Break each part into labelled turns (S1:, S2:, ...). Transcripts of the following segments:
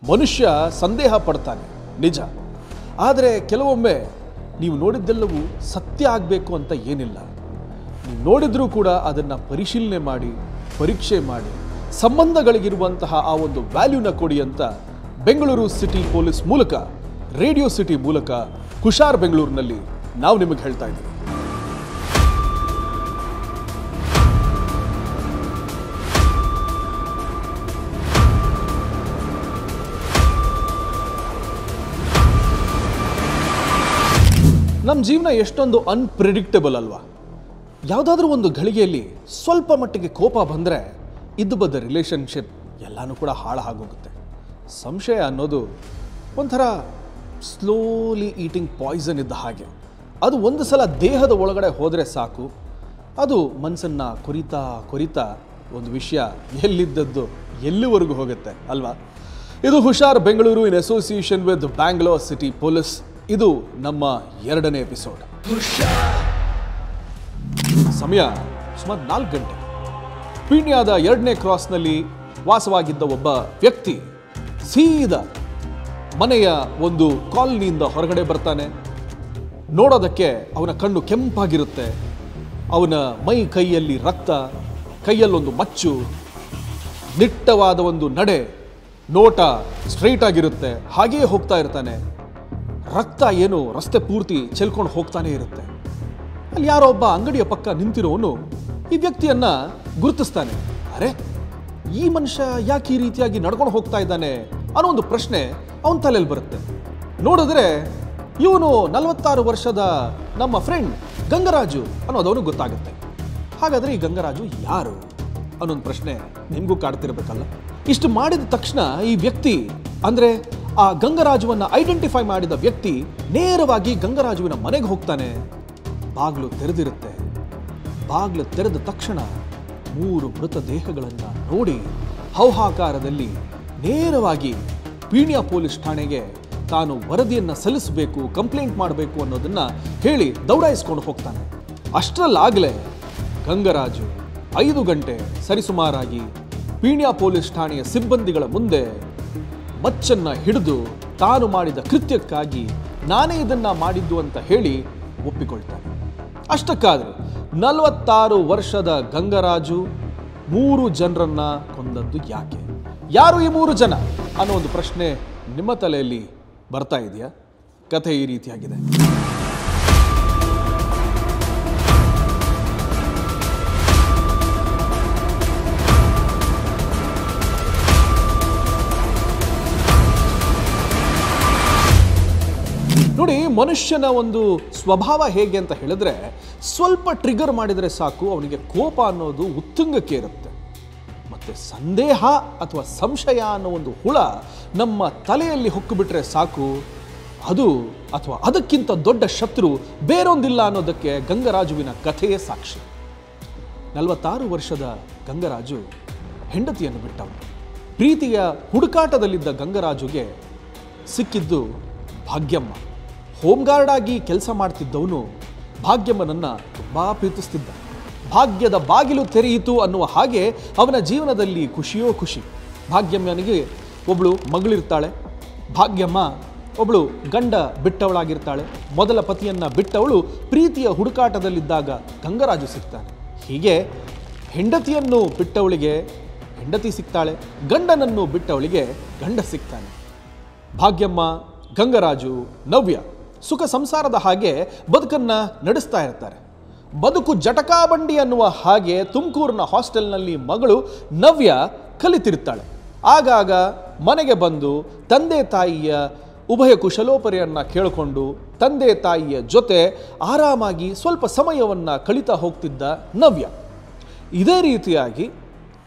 S1: ಮನುಷ್ಯ ಸಂದೇಹ ಪಡ್ತಾನೆ ನಿಜ. ಆದರೆ ಕೆಲವೊಮ್ಮೆ ನೀವು ನೋಡಿದ್ದೆಲ್ಲವೂ ಸತ್ಯ ಆಗಬೇಕು ಅಂತ ಏನಿಲ್ಲ. ನೀವು ನೋಡಿದ್ರೂ ಕೂಡ ಅದನ್ನು ಪರಿಶೀಲನೆ ಮಾಡಿ ಪರೀಕ್ಷೆ ಮಾಡಿ ಸಂಬಂಧಗಳಿಗಿರುವಂತಹ ಆ ಒಂದು ವ್ಯಾಲ್ಯೂನ ಕೊಡಿ ಅಂತ ಬೆಂಗಳೂರು ಸಿಟಿ ಪೊಲೀಸ್ ಮೂಲಕ ರೇಡಿಯೋ ಸಿಟಿ ಮೂಲಕ ಹುಷಾರ್ ಬೆಂಗಳೂರಿನಲ್ಲಿ ನಾವು ನಿಮಗೆ ಹೇಳ್ತಾ ಇದ್ದೀವಿ. ನಮ್ಮ ಜೀವನ ಎಷ್ಟೊಂದು ಅನ್ಪ್ರೆಡಿಕ್ಟಬಲ್ ಅಲ್ವಾ? ಯಾವುದಾದ್ರೂ ಒಂದು ಘಳಿಗೆಯಲ್ಲಿ ಸ್ವಲ್ಪ ಮಟ್ಟಿಗೆ ಕೋಪ ಬಂದರೆ ಇದ್ದು ಬದ್ದ ರಿಲೇಷನ್ಶಿಪ್ ಎಲ್ಲನೂ ಕೂಡ ಹಾಳಾಗೋಗುತ್ತೆ. ಸಂಶಯ ಅನ್ನೋದು ಒಂಥರ ಸ್ಲೋಲಿ ಈಟಿಂಗ್ ಪಾಯ್ಸನ್ ಇದ್ದ ಹಾಗೆ. ಅದು ಒಂದು ಸಲ ದೇಹದ ಒಳಗಡೆ ಹೋದರೆ ಸಾಕು, ಅದು ಮನಸ್ಸನ್ನು ಕೊರಿತಾ ಕೊರಿತಾ ಒಂದು ವಿಷಯ ಎಲ್ಲಿದ್ದದ್ದು ಎಲ್ಲಿವರೆಗೂ ಹೋಗುತ್ತೆ ಅಲ್ವಾ? ಇದು ಹುಷಾರ್ ಬೆಂಗಳೂರು ಇನ್ association with Bangalore city police. ಇದು ನಮ್ಮ 2ನೇ ಎಪಿಸೋಡ್. ಸಮಯ ಸುಮಾರು 4 ಗಂಟೆ. ಪೀಣ್ಯದ 2ನೇ ಕ್ರಾಸ್ನಲ್ಲಿ ವಾಸವಾಗಿದ್ದ ಒಬ್ಬ ವ್ಯಕ್ತಿ ಸೀದಾ ಮನೆಯ ಒಂದು ಕಾಲನಿಯಿಂದ ಹೊರಗಡೆ ಬರ್ತಾನೆ. ನೋಡೋದಕ್ಕೆ ಅವನ ಕಣ್ಣು ಕೆಂಪಾಗಿರುತ್ತೆ, ಅವನ ಮೈ ಕೈಯಲ್ಲಿ ರಕ್ತ, ಕೈಯಲ್ಲೊಂದು ಮಚ್ಚು, ನಿಟ್ಟವಾದ ಒಂದು ನಡೆ, ನೋಟ ಸ್ಟ್ರೈಟ್ ಆಗಿರುತ್ತೆ. ಹಾಗೆಯೇ ಹೋಗ್ತಾ ಇರ್ತಾನೆ. ರಕ್ತ ಏನು ರಸ್ತೆ ಪೂರ್ತಿ ಚೆಲ್ಕೊಂಡು ಹೋಗ್ತಾನೆ ಇರುತ್ತೆ. ಅಲ್ಲಿ ಯಾರೋ ಒಬ್ಬ ಅಂಗಡಿಯ ಪಕ್ಕ ನಿಂತಿರೋನು ಈ ವ್ಯಕ್ತಿಯನ್ನ ಗುರುತಿಸ್ತಾನೆ. ಅರೆ, ಈ ಮನುಷ್ಯ ಯಾಕೆ ಈ ರೀತಿಯಾಗಿ ನಡ್ಕೊಂಡು ಹೋಗ್ತಾ ಇದ್ದಾನೆ ಅನ್ನೋ ಒಂದು ಪ್ರಶ್ನೆ ಅವನ ತಲೆಯಲ್ಲಿ ಬರುತ್ತೆ. ನೋಡಿದ್ರೆ ಇವನು 46 ವರ್ಷದ ನಮ್ಮ ಫ್ರೆಂಡ್ ಗಂಗರಾಜು ಅನ್ನೋದು ಅವನಿಗೆ ಗೊತ್ತಾಗುತ್ತೆ. ಹಾಗಾದ್ರೆ ಈ ಗಂಗರಾಜು ಯಾರು ಅನ್ನೊಂದು ಪ್ರಶ್ನೆ ನಿಮಗೂ ಕಾಡ್ತಿರ್ಬೇಕಲ್ಲ? ಇಷ್ಟು ಮಾಡಿದ ತಕ್ಷಣ ಈ ವ್ಯಕ್ತಿ ಅಂದ್ರೆ ಆ ಗಂಗರಾಜುವನ್ನ ಐಡೆಂಟಿಫೈ ಮಾಡಿದ ವ್ಯಕ್ತಿ ನೇರವಾಗಿ ಗಂಗರಾಜುವಿನ ಮನೆಗೆ ಹೋಗ್ತಾನೆ. ಬಾಗಿಲು ತೆರೆದಿರುತ್ತೆ. ಬಾಗಿಲು ತೆರೆದ ತಕ್ಷಣ 3 ಮೃತದೇಹಗಳನ್ನು ನೋಡಿ ಹೌಹಾಕಾರದಲ್ಲಿ ನೇರವಾಗಿ ಪೀಣ್ಯ ಪೊಲೀಸ್ ಠಾಣೆಗೆ ತಾನು ವರದಿಯನ್ನು ಸಲ್ಲಿಸಬೇಕು, ಕಂಪ್ಲೇಂಟ್ ಮಾಡಬೇಕು ಅನ್ನೋದನ್ನ ಹೇಳಿ ದೌಡಾಯಿಸ್ಕೊಂಡು ಹೋಗ್ತಾನೆ. ಅಷ್ಟರಲ್ಲಾಗಲೇ ಗಂಗರಾಜು 5 ಗಂಟೆ ಸರಿಸುಮಾರಾಗಿ ಪೀಣ್ಯ ಪೊಲೀಸ್ ಠಾಣೆಯ ಸಿಬ್ಬಂದಿಗಳ ಮುಂದೆ ಮಚ್ಚನ್ನ ಹಿಡಿದು ತಾನು ಮಾಡಿದ ಕೃತ್ಯಕ್ಕಾಗಿ ನಾನೇ ಇದನ್ನ ಮಾಡಿದ್ದು ಅಂತ ಹೇಳಿ ಒಪ್ಪಿಕೊಳ್ತಾನೆ. ಅಷ್ಟಕ್ಕಾದ್ರೆ 46 ವರ್ಷದ ಗಂಗರಾಜು 3 ಜನರನ್ನ ಕೊಂದದ್ದು ಯಾಕೆ? ಯಾರು ಈ 3 ಜನ ಅನ್ನೋ ಒಂದು ಪ್ರಶ್ನೆ ನಿಮ್ಮ ತಲೆಯಲ್ಲಿ ಬರ್ತಾ ಇದೆಯಾ? ಕಥೆ ಈ ರೀತಿಯಾಗಿದೆ. ನೋಡಿ, ಮನುಷ್ಯನ ಒಂದು ಸ್ವಭಾವ ಹೇಗೆ ಅಂತ ಹೇಳಿದ್ರೆ, ಸ್ವಲ್ಪ ಟ್ರಿಗರ್ ಮಾಡಿದರೆ ಸಾಕು ಅವನಿಗೆ ಕೋಪ ಅನ್ನೋದು ಉತ್ತುಂಗಕ್ಕೆ ಇರುತ್ತೆ. ಮತ್ತೆ ಸಂದೇಹ ಅಥವಾ ಸಂಶಯ ಅನ್ನೋ ಒಂದು ಹುಳ ನಮ್ಮ ತಲೆಯಲ್ಲಿ ಹೊಕ್ಕಿಬಿಟ್ರೆ ಸಾಕು, ಅದು ಅಥವಾ ಅದಕ್ಕಿಂತ ದೊಡ್ಡ ಶತ್ರು ಬೇರೊಂದಿಲ್ಲ ಅನ್ನೋದಕ್ಕೆ ಗಂಗರಾಜುವಿನ ಕಥೆಯೇ ಸಾಕ್ಷಿ. 46 ವರ್ಷದ ಗಂಗರಾಜು ಹೆಂಡತಿಯನ್ನು ಬಿಟ್ಟವನು. ಪ್ರೀತಿಯ ಹುಡುಕಾಟದಲ್ಲಿದ್ದ ಗಂಗರಾಜುಗೆ ಸಿಕ್ಕಿದ್ದು ಭಾಗ್ಯಮ್ಮ. ಹೋಮ್ ಗಾರ್ಡ್ ಆಗಿ ಕೆಲಸ ಮಾಡ್ತಿದ್ದವನು ಭಾಗ್ಯಮ್ಮನನ್ನು ತುಂಬ ಪ್ರೀತಿಸ್ತಿದ್ದ. ಭಾಗ್ಯದ ಬಾಗಿಲು ತೆರೆಯಿತು ಅನ್ನುವ ಹಾಗೆ ಅವನ ಜೀವನದಲ್ಲಿ ಖುಷಿಯೋ ಖುಷಿ. ಭಾಗ್ಯಮ್ಮನಿಗೆ ಒಬ್ಬಳು ಮಗಳಿರ್ತಾಳೆ. ಭಾಗ್ಯಮ್ಮ ಒಬ್ಬಳು ಗಂಡ ಬಿಟ್ಟವಳಾಗಿರ್ತಾಳೆ. ಮೊದಲ ಪತಿಯನ್ನು ಬಿಟ್ಟವಳು ಪ್ರೀತಿಯ ಹುಡುಕಾಟದಲ್ಲಿದ್ದಾಗ ಗಂಗರಾಜು ಸಿಗ್ತಾನೆ. ಹೀಗೆ ಹೆಂಡತಿಯನ್ನು ಬಿಟ್ಟವಳಿಗೆ ಹೆಂಡತಿ ಸಿಗ್ತಾಳೆ, ಗಂಡನನ್ನು ಬಿಟ್ಟವಳಿಗೆ ಗಂಡ ಸಿಗ್ತಾನೆ. ಭಾಗ್ಯಮ್ಮ, ಗಂಗರಾಜು, ನವ್ಯ ಸುಖ ಸಂಸಾರದ ಹಾಗೆ ಬದುಕನ್ನ ನಡೆಸ್ತಾ ಇರ್ತಾರೆ. ಬದುಕು ಜಟಕಾಬಂಡಿ ಅನ್ನುವ ಹಾಗೆ ತುಮಕೂರಿನ ಹಾಸ್ಟೆಲ್ನಲ್ಲಿ ಮಗಳು ನವ್ಯ ಕಲಿತಿರ್ತಾಳೆ. ಆಗಾಗ ಮನೆಗೆ ಬಂದು ತಂದೆ ತಾಯಿಯ ಉಭಯ ಕುಶಲೋಪರಿಯನ್ನು ಕೇಳಿಕೊಂಡು ತಂದೆ ತಾಯಿಯ ಜೊತೆ ಆರಾಮಾಗಿ ಸ್ವಲ್ಪ ಸಮಯವನ್ನು ಕಳೀತಾ ಹೋಗ್ತಿದ್ದ ನವ್ಯ. ಇದೇ ರೀತಿಯಾಗಿ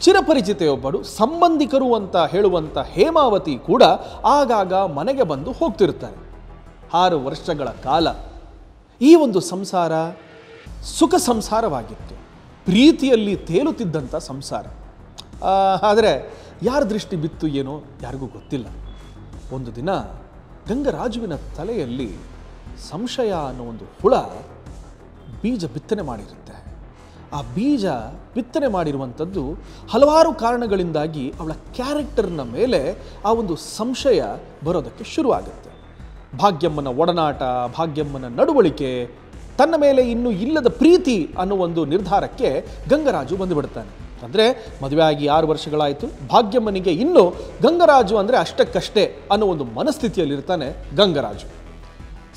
S1: ಚಿರಪರಿಚಿತೆಯೊಬ್ಬರು, ಸಂಬಂಧಿಕರು ಅಂತ ಹೇಳುವಂಥ ಹೇಮಾವತಿ ಕೂಡ ಆಗಾಗ ಮನೆಗೆ ಬಂದು ಹೋಗ್ತಿರ್ತಾರೆ. 6 ವರ್ಷಗಳ ಕಾಲ ಈ ಒಂದು ಸಂಸಾರ ಸುಖ ಸಂಸಾರವಾಗಿತ್ತು. ಪ್ರೀತಿಯಲ್ಲಿ ತೇಲುತ್ತಿದ್ದಂಥ ಸಂಸಾರ. ಆದರೆ ಯಾರ ದೃಷ್ಟಿ ಬಿತ್ತು ಏನೋ ಯಾರಿಗೂ ಗೊತ್ತಿಲ್ಲ. ಒಂದು ದಿನ ಗಂಗರಾಜುವಿನ ತಲೆಯಲ್ಲಿ ಸಂಶಯ ಅನ್ನೋ ಒಂದು ಹುಳ ಬೀಜ ಬಿತ್ತನೆ ಮಾಡಿರುತ್ತೆ. ಆ ಬೀಜ ಬಿತ್ತನೆ ಮಾಡಿರುವಂಥದ್ದು ಹಲವಾರು ಕಾರಣಗಳಿಂದಾಗಿ ಅವಳ ಕ್ಯಾರೆಕ್ಟರ್ನ ಮೇಲೆ ಆ ಒಂದು ಸಂಶಯ ಬರೋದಕ್ಕೆ ಶುರುವಾಗುತ್ತೆ. ಭಾಗ್ಯಮ್ಮನ ಒಡನಾಟ, ಭಾಗ್ಯಮ್ಮನ ನಡವಳಿಕೆ, ತನ್ನ ಮೇಲೆ ಇನ್ನೂ ಇಲ್ಲದ ಪ್ರೀತಿ ಅನ್ನೋ ಒಂದು ನಿರ್ಧಾರಕ್ಕೆ ಗಂಗರಾಜು ಬಂದುಬಿಡ್ತಾನೆ. ಅಂದರೆ ಮದುವೆ ಆಗಿ 6 ವರ್ಷಗಳಾಯಿತು, ಭಾಗ್ಯಮ್ಮನಿಗೆ ಇನ್ನೂ ಗಂಗರಾಜು ಅಂದರೆ ಅಷ್ಟಕ್ಕಷ್ಟೇ ಅನ್ನೋ ಒಂದು ಮನಸ್ಥಿತಿಯಲ್ಲಿರ್ತಾನೆ ಗಂಗರಾಜು.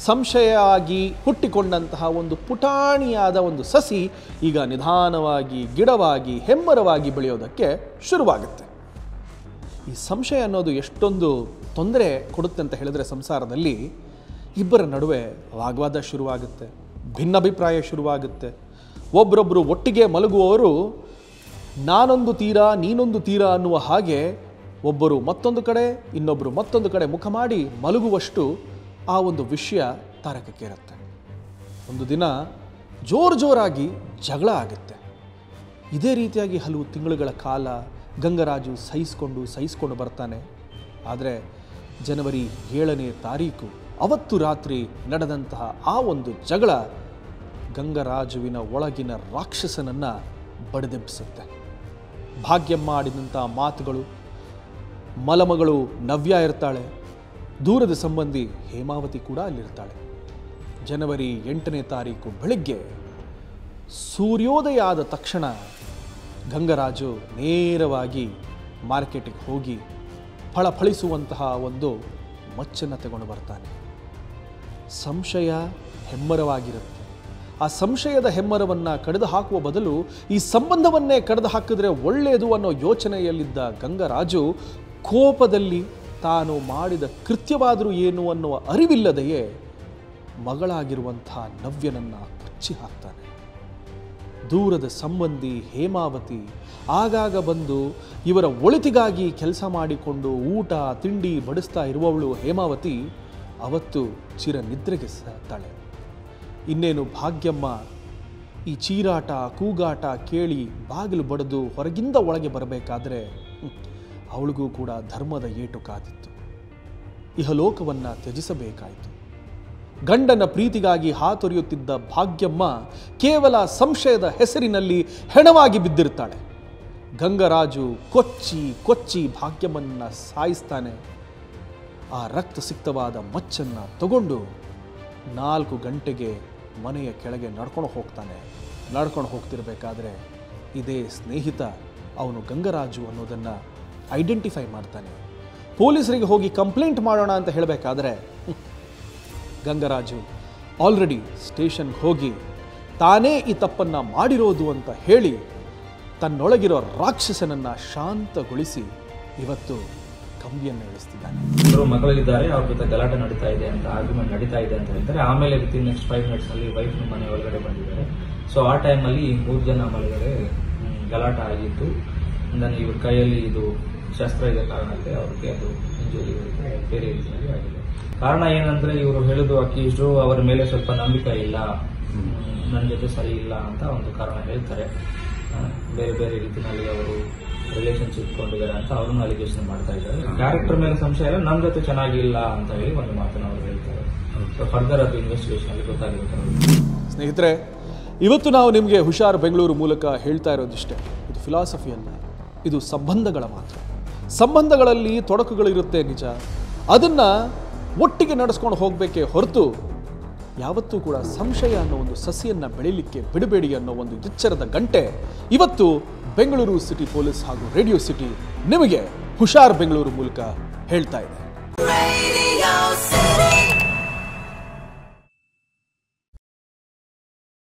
S1: ಸಂಶಯ ಆಗಿ ಹುಟ್ಟಿಕೊಂಡಂತಹ ಒಂದು ಪುಟಾಣಿಯಾದ ಒಂದು ಸಸಿ ಈಗ ನಿಧಾನವಾಗಿ ಗಿಡವಾಗಿ ಹೆಮ್ಮರವಾಗಿ ಬೆಳೆಯೋದಕ್ಕೆ ಶುರುವಾಗುತ್ತೆ. ಈ ಸಂಶಯ ಅನ್ನೋದು ಎಷ್ಟೊಂದು ತೊಂದರೆ ಕೊಡುತ್ತೆ ಅಂತ ಹೇಳಿದ್ರೆ, ಸಂಸಾರದಲ್ಲಿ ಇಬ್ಬರ ನಡುವೆ ವಾಗ್ವಾದ ಶುರುವಾಗುತ್ತೆ, ಭಿನ್ನಾಭಿಪ್ರಾಯ ಶುರುವಾಗುತ್ತೆ. ಒಬ್ಬರೊಬ್ಬರು ಒಟ್ಟಿಗೆ ಮಲಗುವವರು ನಾನೊಂದು ತೀರ ನೀನೊಂದು ತೀರ ಅನ್ನುವ ಹಾಗೆ ಒಬ್ಬರು ಮತ್ತೊಂದು ಕಡೆ ಇನ್ನೊಬ್ಬರು ಮತ್ತೊಂದು ಕಡೆ ಮುಖ ಮಾಡಿ ಮಲಗುವಷ್ಟು ಆ ಒಂದು ವಿಷಯ ತಾರಕಕ್ಕೇರುತ್ತೆ. ಒಂದು ದಿನ ಜೋರಾಗಿ ಜಗಳ ಆಗುತ್ತೆ. ಇದೇ ರೀತಿಯಾಗಿ ಹಲವು ತಿಂಗಳುಗಳ ಕಾಲ ಗಂಗರಾಜು ಸಹಿಸ್ಕೊಂಡು ಬರ್ತಾನೆ. ಆದರೆ ಜನವರಿ 7ನೇ ತಾರೀಕು ಅವತ್ತು ರಾತ್ರಿ ನಡೆದಂತಹ ಆ ಒಂದು ಜಗಳ ಗಂಗರಾಜುವಿನ ಒಳಗಿನ ರಾಕ್ಷಸನನ್ನು ಬಡಿದೆಬ್ಬಿಸುತ್ತೆ. ಭಾಗ್ಯಮ್ಮ ಆಡಿದಂಥ ಮಾತುಗಳು, ಮಲಮಗಳು ನವ್ಯ ಇರ್ತಾಳೆ, ದೂರದ ಸಂಬಂಧಿ ಹೇಮಾವತಿ ಕೂಡ ಅಲ್ಲಿರ್ತಾಳೆ. ಜನವರಿ 8ನೇ ತಾರೀಕು ಬೆಳಗ್ಗೆ ಸೂರ್ಯೋದಯ ಆದ ತಕ್ಷಣ ಗಂಗರಾಜು ನೇರವಾಗಿ ಮಾರ್ಕೆಟಿಗೆ ಹೋಗಿ ಫಳಫಳಿಸುವಂತಹ ಒಂದು ಮಚ್ಚನ್ನು ತಗೊಂಡು ಬರ್ತಾನೆ. ಸಂಶಯ ಹೆಮ್ಮರವಾಗಿರುತ್ತೆ. ಆ ಸಂಶಯದ ಹೆಮ್ಮರವನ್ನು ಕಡಿದು ಹಾಕುವ ಬದಲು ಈ ಸಂಬಂಧವನ್ನೇ ಕಡಿದು ಹಾಕಿದ್ರೆ ಒಳ್ಳೆಯದು ಅನ್ನೋ ಯೋಚನೆಯಲ್ಲಿದ್ದ ಗಂಗರಾಜು ಕೋಪದಲ್ಲಿ ತಾನು ಮಾಡಿದ ಕೃತ್ಯವಾದರೂ ಏನು ಅನ್ನುವ ಅರಿವಿಲ್ಲದೆಯೇ ಮಗಳಾಗಿರುವಂಥ ನವ್ಯನನ್ನು ಕಚ್ಚಿ ಹಾಕ್ತಾನೆ. ದೂರದ ಸಂಬಂಧಿ ಹೇಮಾವತಿ ಆಗಾಗ ಬಂದು ಇವರ ಒಳಿತಿಗಾಗಿ ಕೆಲಸ ಮಾಡಿಕೊಂಡು ಊಟ ತಿಂಡಿ ಬಡಿಸ್ತಾ ಇರುವವಳು ಹೇಮಾವತಿ ಅವತ್ತು ಚಿರನಿದ್ರೆಗೆ ಸಾಗ್ತಾಳೆ. ಇನ್ನೇನು ಭಾಗ್ಯಮ್ಮ ಈ ಚೀರಾಟ ಕೂಗಾಟ ಕೇಳಿ ಬಾಗಿಲು ಬಡಿದು ಹೊರಗಿಂದ ಒಳಗೆ ಬರಬೇಕಾದ್ರೆ ಅವಳಿಗೂ ಕೂಡ ಧರ್ಮದ ಏಟು ಕಾದಿತ್ತು. ಇಹಲೋಕವನ್ನು ತ್ಯಜಿಸಬೇಕಾಯಿತು. ಗಂಡನ ಪ್ರೀತಿಗಾಗಿ ಹಾತೊರೆಯುತ್ತಿದ್ದ ಭಾಗ್ಯಮ್ಮ ಕೇವಲ ಸಂಶಯದ ಹೆಸರಿನಲ್ಲಿ ಹೆಣವಾಗಿ ಬಿದ್ದಿರ್ತಾಳೆ. ಗಂಗರಾಜು ಕೊಚ್ಚಿ ಭಾಗ್ಯಮ್ಮನ್ನ ಸಾಯಿಸ್ತಾನೆ. ಆ ರಕ್ತಸಿಕ್ತವಾದ ಮಚ್ಚನ್ನು ತಗೊಂಡು 4 ಗಂಟೆಗೆ ಮನೆಯ ಕೆಳಗೆ ನಡ್ಕೊಂಡು ಹೋಗ್ತಿರ್ಬೇಕಾದ್ರೆ ಇದೇ ಸ್ನೇಹಿತ ಅವನು ಗಂಗರಾಜು ಅನ್ನೋದನ್ನು ಐಡೆಂಟಿಫೈ ಮಾಡ್ತಾನೆ. ಪೊಲೀಸರಿಗೆ ಹೋಗಿ ಕಂಪ್ಲೇಂಟ್ ಮಾಡೋಣ ಅಂತ ಹೇಳಬೇಕಾದ್ರೆ ಗಂಗರಾಜು ಆಲ್ರೆಡಿ ಸ್ಟೇಷನ್ಗೆ ಹೋಗಿ ತಾನೇ ಈ ತಪ್ಪನ್ನು ಮಾಡಿರೋದು ಅಂತ ಹೇಳಿ ತನ್ನೊಳಗಿರೋ ರಾಕ್ಷಸನನ್ನು ಶಾಂತಗೊಳಿಸಿ ಇವತ್ತು ಕಂಬಿಯನ್ನು ಇಳಿಸ್ತಿದ್ದಾನೆ.
S2: ಮಕ್ಕಳಿದ್ದಾರೆ, ಅವ್ರ ಜೊತೆ ಗಲಾಟೆ ನಡೀತಾ ಇದೆ ಅಂತ ಆರ್ಗ್ಯುಮೆಂಟ್ ನಡೀತಾ ಇದೆ ಅಂತ ಹೇಳ್ತಾರೆ. ಆಮೇಲೆ ವಿತಿನ್ ನೆಕ್ಸ್ಟ್ 5 minutes ಅಲ್ಲಿ ವೈಫ್ ಮನೆ ಒಳಗಡೆ ಬಂದಿದ್ದಾರೆ. ಸೊ ಆ ಟೈಮಲ್ಲಿ 3 ಜನ ಮನೆಗಡೆ ಗಲಾಟ ಆಗಿತ್ತು. ನನ್ನ ಇವ್ರ ಕೈಯಲ್ಲಿ ಇದು ಶಸ್ತ್ರ ಇದೆ ಕಾರಣಕ್ಕೆ ಅವ್ರಿಗೆ ಅದು ಇಂಜುರಿ ಬೇರೆ ರೀತಿಯಲ್ಲಿ ಆಗಿದೆ. ಕಾರಣ ಏನಂದ್ರೆ ಇವರು ಹೇಳುದು ಅಕ್ಯೂಸ್ಡು ಅವರ ಮೇಲೆ ಸ್ವಲ್ಪ ನಂಬಿಕೆ ಇಲ್ಲ, ನನ್ನ ಜೊತೆ ಸರಿ ಇಲ್ಲ ಅಂತ ಒಂದು ಕಾರಣ ಹೇಳ್ತಾರೆ. ಬೇರೆ ಬೇರೆ ರೀತಿಯಲ್ಲಿ ಅವರು ರಿಲೇಶನ್ಶಿಪ್ ಕೊಂಡಿದ್ದಾರೆ ಅಂತ ಅವ್ರನ್ನ ಅಲಿಗೇಷನ್ ಮಾಡ್ತಾ ಇದ್ದಾರೆ. ಕ್ಯಾರೆಕ್ಟರ್ ಮೇಲೆ ಸಂಶಯ ಇಲ್ಲ, ನಮ್ಮ ಜೊತೆ ಚೆನ್ನಾಗಿಲ್ಲ ಅಂತ ಹೇಳಿ ಒಂದು ಮಾತನ್ನು ಅವರು ಹೇಳ್ತಾರೆ. ಸೊ ಫರ್ದರ್ ಅದು ಇನ್ವೆಸ್ಟಿಗೇಷನ್ ಅಲ್ಲಿ ಗೊತ್ತಾಗುತ್ತೆ.
S1: ಸ್ನೇಹಿತರೆ, ಇವತ್ತು ನಾವು ನಿಮಗೆ ಹುಷಾರ್ ಬೆಂಗಳೂರು ಮೂಲಕ ಹೇಳ್ತಾ ಇರೋದಿಷ್ಟೇ. ಇದು ಫಿಲಾಸಫಿ ಅಲ್ಲ, ಇದು ಸಂಬಂಧಗಳ ಮಾತು. ಸಂಬಂಧಗಳಲ್ಲಿ ತೊಡಕುಗಳಿರುತ್ತೆ ನಿಜ, ಅದನ್ನು ಒಟ್ಟಿಗೆ ನಡೆಸ್ಕೊಂಡು ಹೋಗಬೇಕೇ ಹೊರತು ಯಾವತ್ತೂ ಕೂಡ ಸಂಶಯ ಅನ್ನೋ ಒಂದು ಸಸಿಯನ್ನು ಬೆಳೀಲಿಕ್ಕೆ ಬಿಡಬೇಡಿ ಅನ್ನೋ ಒಂದು ಎಚ್ಚರದ ಗಂಟೆ ಇವತ್ತು ಬೆಂಗಳೂರು ಸಿಟಿ ಪೊಲೀಸ್ ಹಾಗೂ ರೇಡಿಯೋ ಸಿಟಿ ನಿಮಗೆ ಹುಷಾರ್ ಬೆಂಗಳೂರು ಮೂಲಕ ಹೇಳ್ತಾ ಇದೆ.